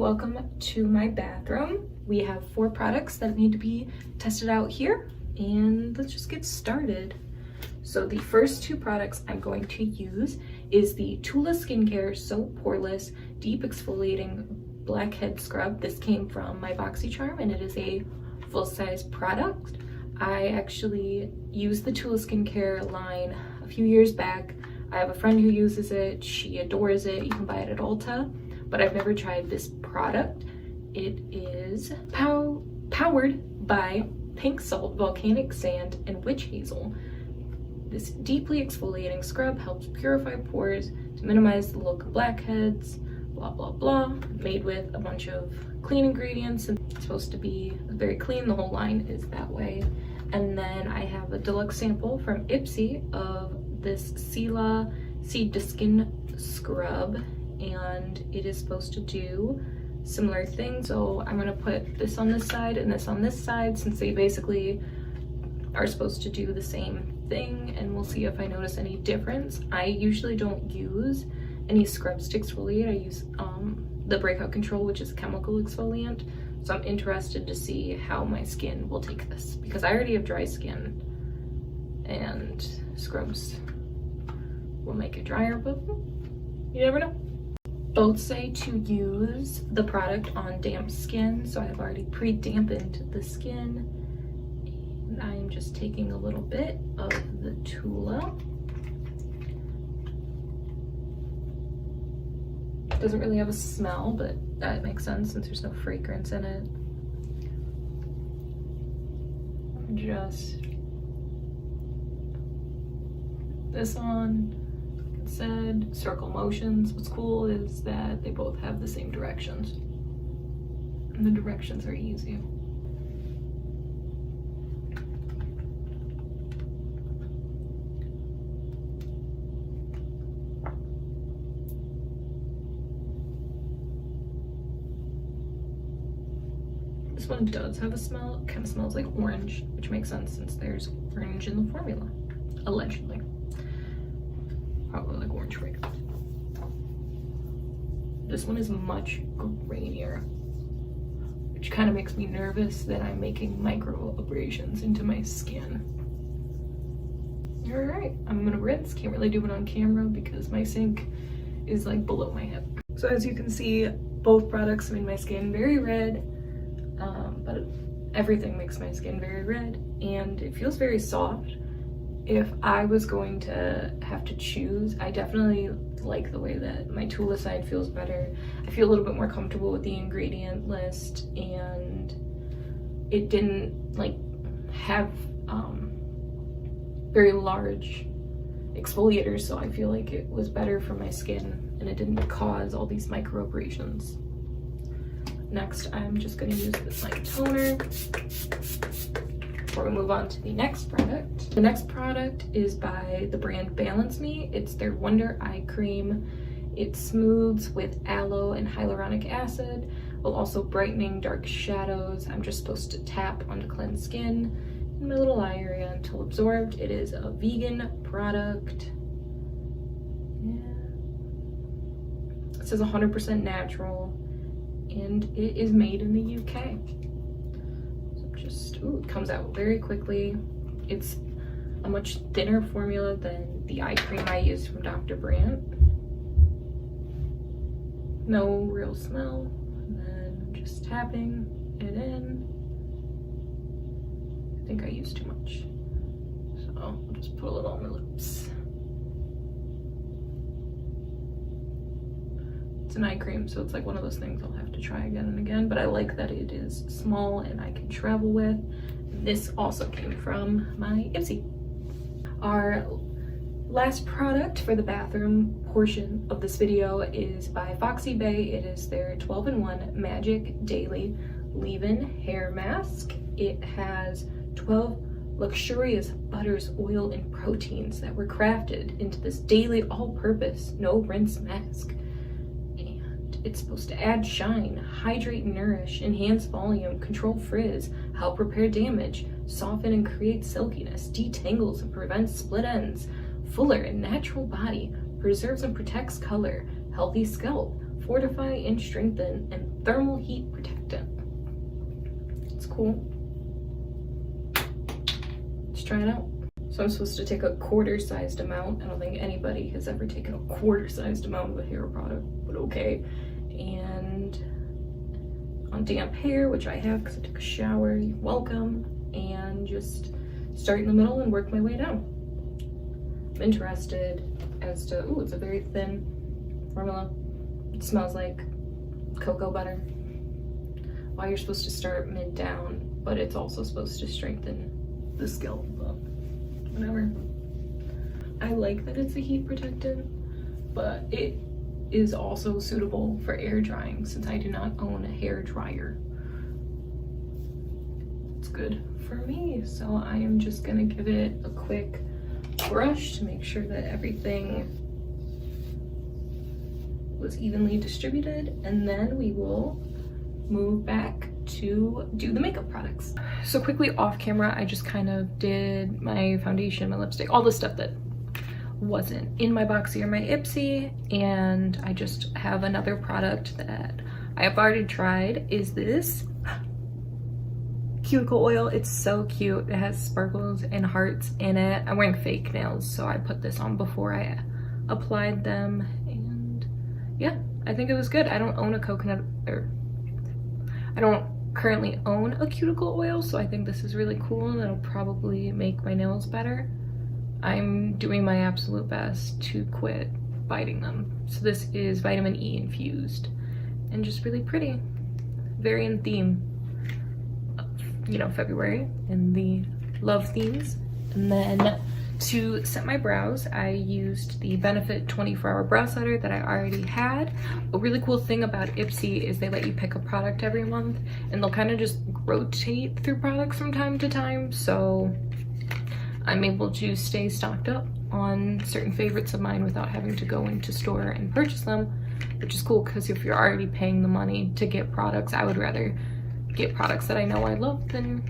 welcome to my bathroom. We have 4 products that need to be tested out here, and let's just get started. So the first 2 products I'm going to use is the Tula Skincare Soap Poreless Deep Exfoliating Blackhead Scrub. This came from my BoxyCharm and it is a full-size product. I actually used the Tula Skincare line a few years back. I have a friend who uses it. She adores it. You can buy it at Ulta, but I've never tried this product. It is powered by pink salt, volcanic sand, and witch hazel. This deeply exfoliating scrub helps purify pores to minimize the look of blackheads, blah, blah, blah. Made with a bunch of clean ingredients, and it's supposed to be very clean. The whole line is that way. And then I have a deluxe sample from Ipsy of this CELA Seed to Skin Scrub, and it is supposed to do similar things. So I'm gonna put this on this side and this on this side, since they basically are supposed to do the same thing, and we'll see if I notice any difference. I usually don't use any scrubs to exfoliate. I use the Breakout Control, which is a chemical exfoliant. So I'm interested to see how my skin will take this, because I already have dry skin and scrubs will make it drier, but you never know. Both say to use the product on damp skin, so I've already pre-dampened the skin. And I'm just taking a little bit of the Tula. Doesn't really have a smell, but that makes sense since there's no fragrance in it. Just this on. It said circle motions. What's cool is that they both have the same directions, and the directions are easy. This one does have a smell. It kind of smells like orange, which makes sense since there's orange in the formula, allegedly. Probably like orange fragrance. This one is much grainier, which kind of makes me nervous that I'm making micro abrasions into my skin. All right, I'm gonna rinse. Can't really do it on camera because my sink is like below my hip. So as you can see, both products made my skin very red. But everything makes my skin very red, and it feels very soft. If I was going to have to choose, I definitely like the way that my Tula side feels better. I feel a little bit more comfortable with the ingredient list, and it didn't like have very large exfoliators, so I feel like it was better for my skin and it didn't cause all these micro abrasions. Next, I'm just going to use this like toner before we move on to the next product. The next product is by the brand Balance Me. It's their Wonder Eye Cream. It smooths with aloe and hyaluronic acid, while also brightening dark shadows. I'm just supposed to tap onto cleansed skin in my little eye area until absorbed. It is a vegan product. Yeah. It says 100% natural. And it is made in the UK. So just, ooh, it comes out very quickly. It's a much thinner formula than the eye cream I used from Dr. Brandt. No real smell. And then just tapping it in. I think I used too much, so I'll just put a little on my lips. It's an eye cream, so it's like one of those things I'll have to try again and again, but I like that it is small and I can travel with. This also came from my Ipsy. Our last product for the bathroom portion of this video is by Foxy Bay. It is their 12-in-1 Magic Daily Leave-In Hair Mask. It has 12 luxurious butters, oil, and proteins that were crafted into this daily all-purpose, no-rinse mask. It's supposed to add shine, hydrate and nourish, enhance volume, control frizz, help repair damage, soften and create silkiness, detangles and prevents split ends, fuller and natural body, preserves and protects color, healthy scalp, fortify and strengthen and thermal heat protectant. It's cool. Let's try it out. So I'm supposed to take a quarter-sized amount. I don't think anybody has ever taken a quarter-sized amount of a hair product, but okay. And on damp hair, which I have because I took a shower, you're welcome. And just start in the middle and work my way down. I'm interested as to, ooh, it's a very thin formula. It smells like cocoa butter. Well, you're supposed to start mid down, but it's also supposed to strengthen the scalp, but whatever. I like that it's a heat protectant, but it is also suitable for air drying since I do not own a hair dryer. It's good for me, so I am just gonna give it a quick brush to make sure that everything was evenly distributed, and then we will move back to do the makeup products. So quickly off camera, I just kind of did my foundation, my lipstick, all the stuff that wasn't in my Boxy or my Ipsy, and I just have another product that I have already tried, is this cuticle oil. It's so cute. It has sparkles and hearts in it. I'm wearing fake nails, so I put this on before I applied them, and yeah, I think it was good. I don't own a coconut, or I don't currently own a cuticle oil, so I think this is really cool and it'll probably make my nails better. I'm doing my absolute best to quit biting them. So this is vitamin E infused and just really pretty. Very in theme of, you know, February and the love themes. And then to set my brows, I used the Benefit 24-Hour Brow Setter that I already had. A really cool thing about Ipsy is they let you pick a product every month, and they'll kind of just rotate through products from time to time, so I'm able to stay stocked up on certain favorites of mine without having to go into store and purchase them, which is cool because if you're already paying the money to get products, I would rather get products that I know I love than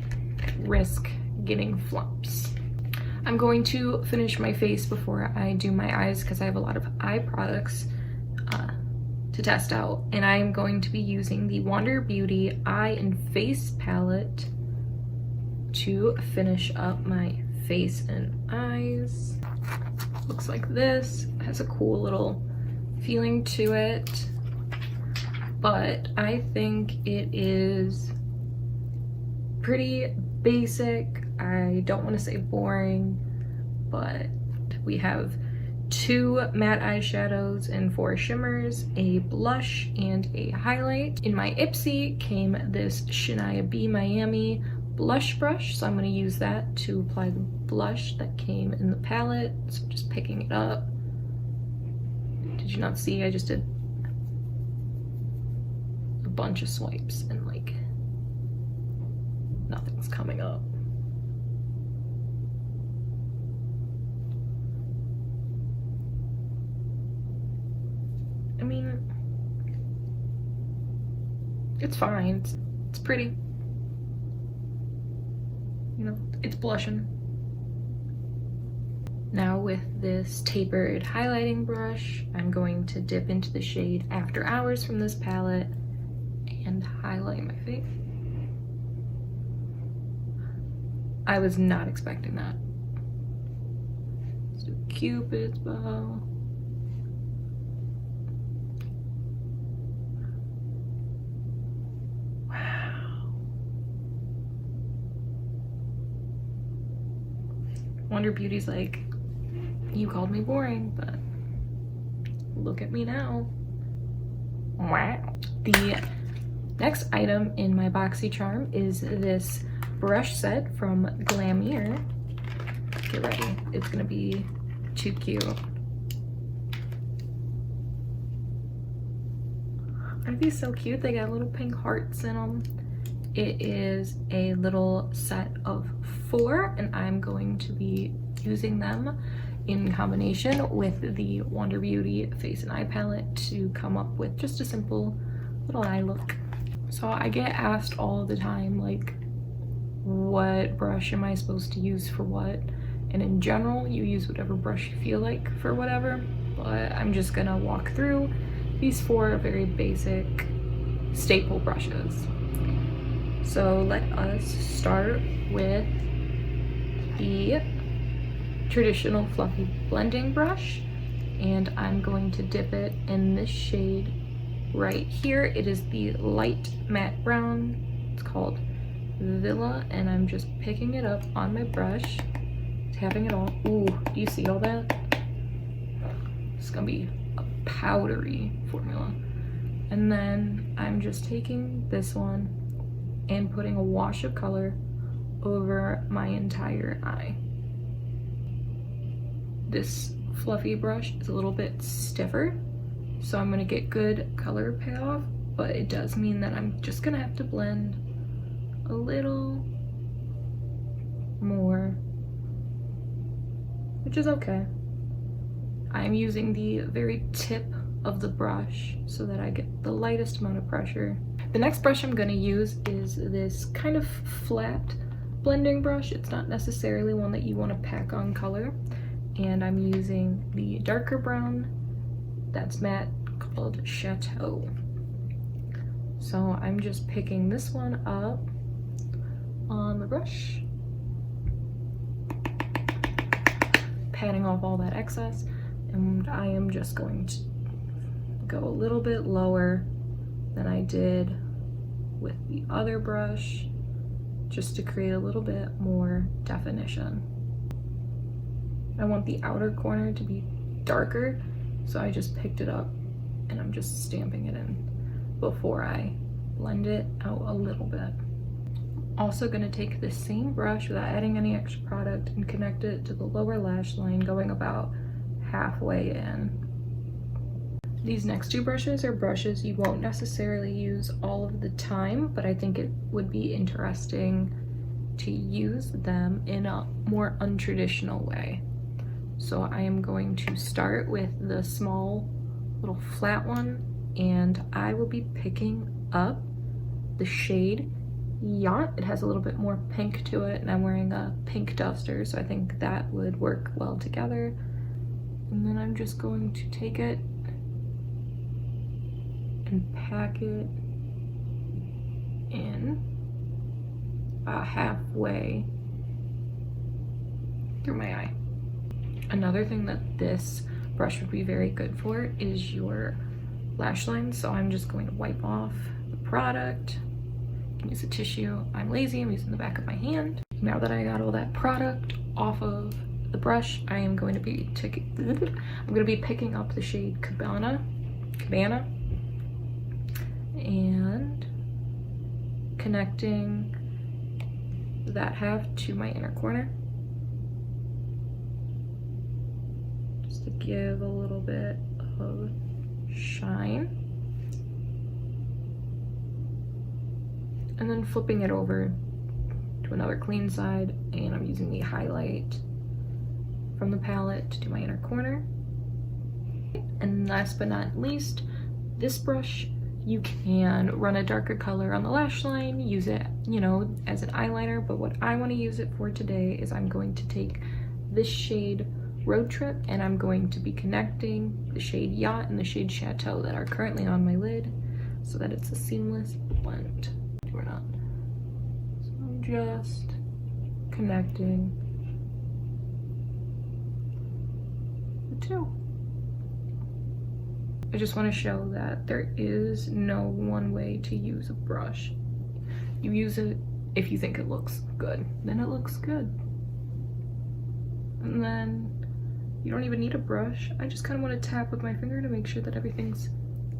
risk getting flops. I'm going to finish my face before I do my eyes because I have a lot of eye products to test out, and I'm going to be using the Wander Beauty Eye and Face Palette to finish up my face and eyes. Looks like this. It has a cool little feeling to it, but I think it is pretty basic. I don't want to say boring, but we have 2 matte eyeshadows and 4 shimmers, a blush, and a highlight. In my Ipsy came this Shania B Miami blush brush, so I'm going to use that to apply the blush that came in the palette. So just picking it up. Did you not see? I just did a bunch of swipes and like nothing's coming up. I mean, it's fine. It's pretty. You know, it's blushing. Now with this tapered highlighting brush, I'm going to dip into the shade After Hours from this palette and highlight my face. I was not expecting that. Let's do Cupid's bow. Wander Beauty's like, you called me boring, but look at me now. Wow. The next item in my BoxyCharm is this brush set from Glamierre. Get ready, it's gonna be too cute. Aren't these so cute? They got little pink hearts in them. It is a little set of 4, and I'm going to be using them in combination with the Wander Beauty Face and Eye Palette to come up with just a simple little eye look. So I get asked all the time, like, what brush am I supposed to use for what? And in general, you use whatever brush you feel like for whatever, but I'm just gonna walk through these four very basic staple brushes. So let us start with the traditional fluffy blending brush, and I'm going to dip it in this shade right here. It is the light matte brown. It's called Villa, and I'm just picking it up on my brush, tapping it all. Ooh, do you see all that? It's gonna be a powdery formula. And then I'm just taking this one and putting a wash of color over my entire eye. This fluffy brush is a little bit stiffer, so I'm gonna get good color payoff, but it does mean that I'm just gonna have to blend a little more, which is okay. I'm using the very tip of the brush so that I get the lightest amount of pressure. The next brush I'm gonna use is this kind of flat blending brush. It's not necessarily one that you wanna pack on color. And I'm using the darker brown that's matte called Chateau. So I'm just picking this one up on the brush, patting off all that excess, and I am just going to go a little bit lower than I did with the other brush, just to create a little bit more definition. I want the outer corner to be darker, so I just picked it up and I'm just stamping it in before I blend it out a little bit. Also gonna take the same brush without adding any extra product and connect it to the lower lash line, going about halfway in. These next two brushes are brushes you won't necessarily use all of the time, but I think it would be interesting to use them in a more untraditional way. So I am going to start with the small little flat one, and I will be picking up the shade Yacht. It has a little bit more pink to it, and I'm wearing a pink duster, so I think that would work well together. And then I'm just going to take it and pack it in halfway through my eye. Another thing that this brush would be very good for is your lash line. So I'm just going to wipe off the product. You can use a tissue. I'm lazy, I'm using the back of my hand. Now that I got all that product off of the brush, I am going to be picking up the shade Cabana, and connecting that half to my inner corner, just to give a little bit of shine, and then flipping it over to another clean side, and I'm using the highlight from the palette to do my inner corner. And last but not least, this brush, you can run a darker color on the lash line, use it, you know, as an eyeliner, but what I want to use it for today is I'm going to take this shade Road Trip, and I'm going to be connecting the shade Yacht and the shade Chateau that are currently on my lid, so that it's a seamless blend. Or not. So I'm just connecting the two. I just want to show that there is no one way to use a brush. You use it if you think it looks good, then it looks good. And then you don't even need a brush. I just kind of want to tap with my finger to make sure that everything's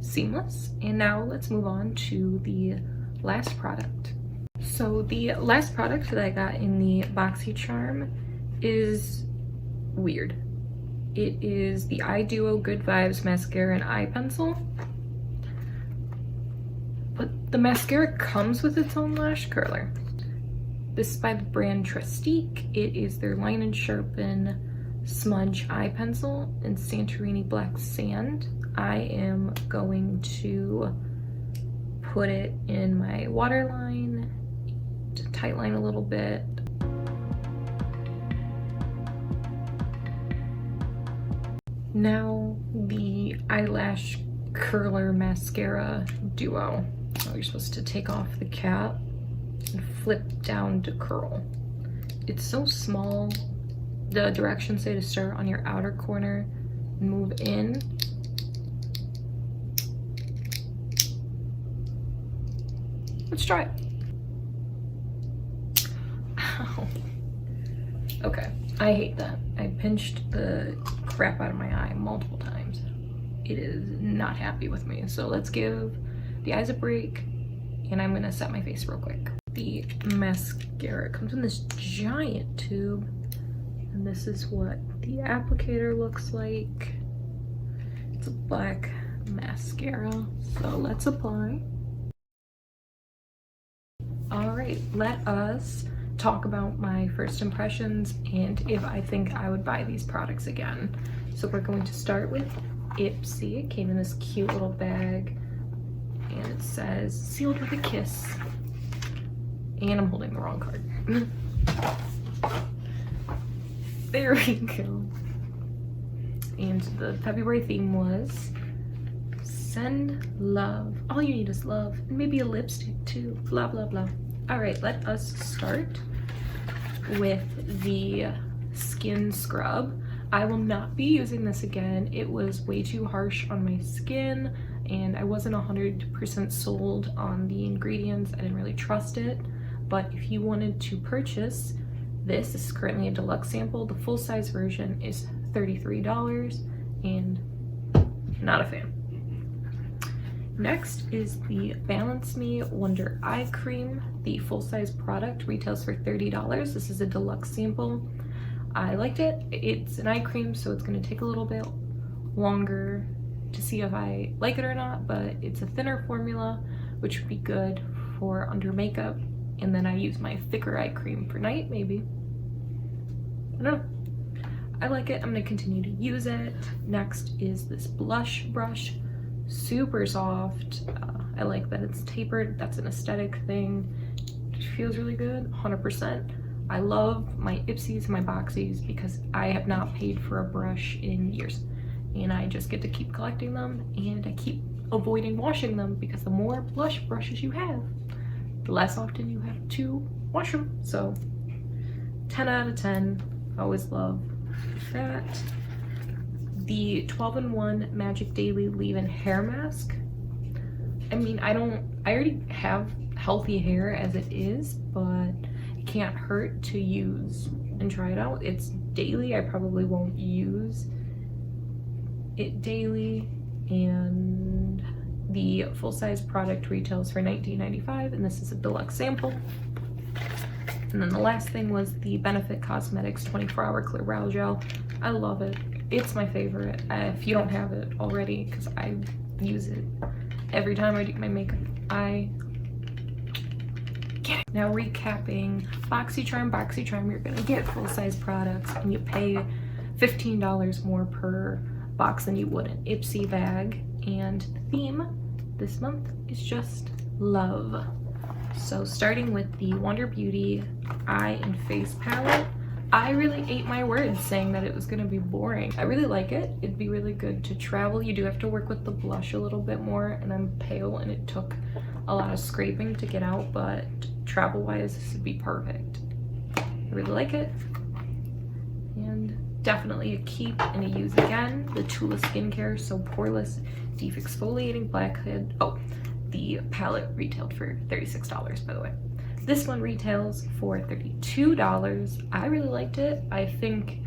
seamless. And now let's move on to the last product. So the last product that I got in the BoxyCharm is weird. It is the Eye Duo Good Vibes Mascara and Eye Pencil. But the mascara comes with its own lash curler. This is by the brand Trestique. It is their Line and Sharpen Smudge Eye Pencil in Santorini Black Sand. I am going to put it in my waterline to tightline a little bit. Now the eyelash curler mascara duo. So you're supposed to take off the cap and flip down to curl. It's so small. The directions say to start on your outer corner and move in. Let's try it. Ow. Okay, I hate that. I pinched the crap out of my eye multiple times. It is not happy with me. So let's give the eyes a break, and I'm gonna set my face real quick. The mascara comes in this giant tube, and this is what the applicator looks like. It's a black mascara, so let's apply. All right, let us talk about my first impressions and if I think I would buy these products again. So we're going to start with Ipsy. It came in this cute little bag, and it says sealed with a kiss. And I'm holding the wrong card. There we go. And the February theme was send love. All you need is love, and maybe a lipstick too. Blah blah blah. All right, let us start with the skin scrub. I will not be using this again. It was way too harsh on my skin, and I wasn't 100% sold on the ingredients. I didn't really trust it. But if you wanted to purchase this is currently a deluxe sample. The full-size version is $33, and not a fan. Next is the Balance Me Wonder Eye Cream. The full-size product retails for $30. This is a deluxe sample. I liked it. It's an eye cream, so it's going to take a little bit longer to see if I like it or not, but it's a thinner formula, which would be good for under makeup. And then I use my thicker eye cream for night, maybe. I don't know. I like it. I'm going to continue to use it. Next is this blush brush. Super soft. I like that it's tapered. That's an aesthetic thing. It feels really good, 100%. I love my Ipsys and my Boxys because I have not paid for a brush in years. And I just get to keep collecting them, and I keep avoiding washing them because the more blush brushes you have, the less often you have to wash them. So 10 out of 10. Always love that. The 12-in-1 Magic Daily Leave-In Hair Mask. I mean, I already have healthy hair as it is, but it can't hurt to use and try it out. It's daily. I probably won't use it daily, and the full-size product retails for $19.95, and this is a deluxe sample. And then the last thing was the Benefit Cosmetics 24-Hour Clear Brow Gel. I love it. It's my favorite. If you don't have it already, because I use it every time I do my makeup, I get it. Now recapping BoxyCharm. BoxyCharm, you're gonna get full-size products, and you pay $15 more per box than you would an Ipsy bag. And the theme this month is just love. So starting with the Wonder Beauty Eye and Face Palette, I really ate my words saying that it was going to be boring. I really like it. It'd be really good to travel. You do have to work with the blush a little bit more, and I'm pale and it took a lot of scraping to get out, but travel-wise, this would be perfect. I really like it. And definitely a keep and a use again. The Tula skincare, so Poreless Deep Exfoliating Blackhead. Oh, the palette retailed for $36, by the way. This one retails for $32. I really liked it. I think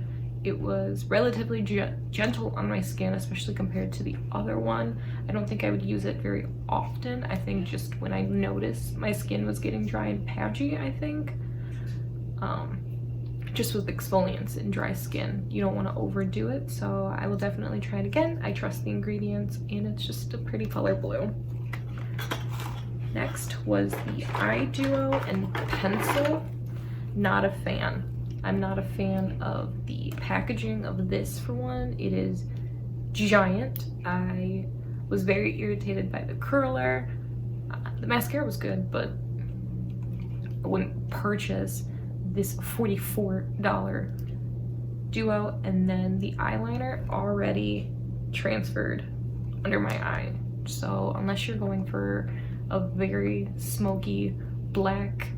it was relatively gentle on my skin, especially compared to the other one. I don't think I would use it very often. I think just when I noticed my skin was getting dry and patchy, I think. Just with exfoliants and dry skin, you don't want to overdo it, so I will definitely try it again. I trust the ingredients, and it's just a pretty color blue. Next was the Eye Duo and Pencil. Not a fan. I'm not a fan of the packaging of this, for one. It is giant. I was very irritated by the curler. The mascara was good, but I wouldn't purchase this $44 duo. And then the eyeliner already transferred under my eye. So unless you're going for a very smoky black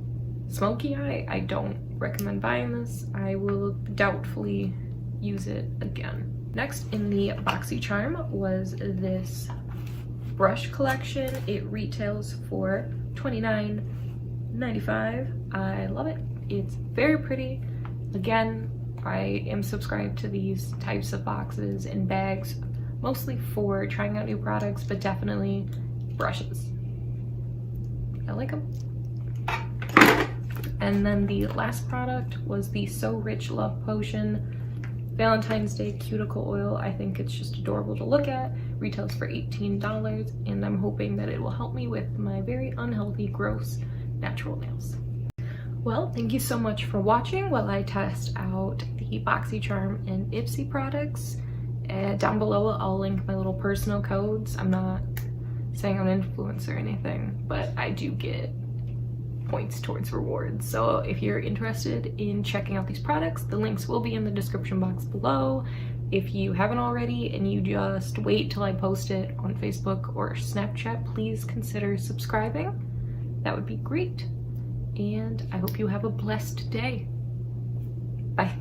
smoky eye, I don't recommend buying this. I will doubtfully use it again. Next in the BoxyCharm was this brush collection. It retails for $29.95. I love it. It's very pretty. Again, I am subscribed to these types of boxes and bags, mostly for trying out new products, but definitely brushes. I like them. And then the last product was the So Rich Love Potion Valentine's Day Cuticle Oil. I think it's just adorable to look at. Retails for $18, and I'm hoping that it will help me with my very unhealthy, gross, natural nails. Well, thank you so much for watching while I test out the BoxyCharm and Ipsy products. Down below, I'll link my little personal codes. I'm not saying I'm an influencer or anything, but I do get points towards rewards. So if you're interested in checking out these products, the links will be in the description box below. If you haven't already and you just wait till I post it on Facebook or Snapchat, please consider subscribing. That would be great. And I hope you have a blessed day. Bye.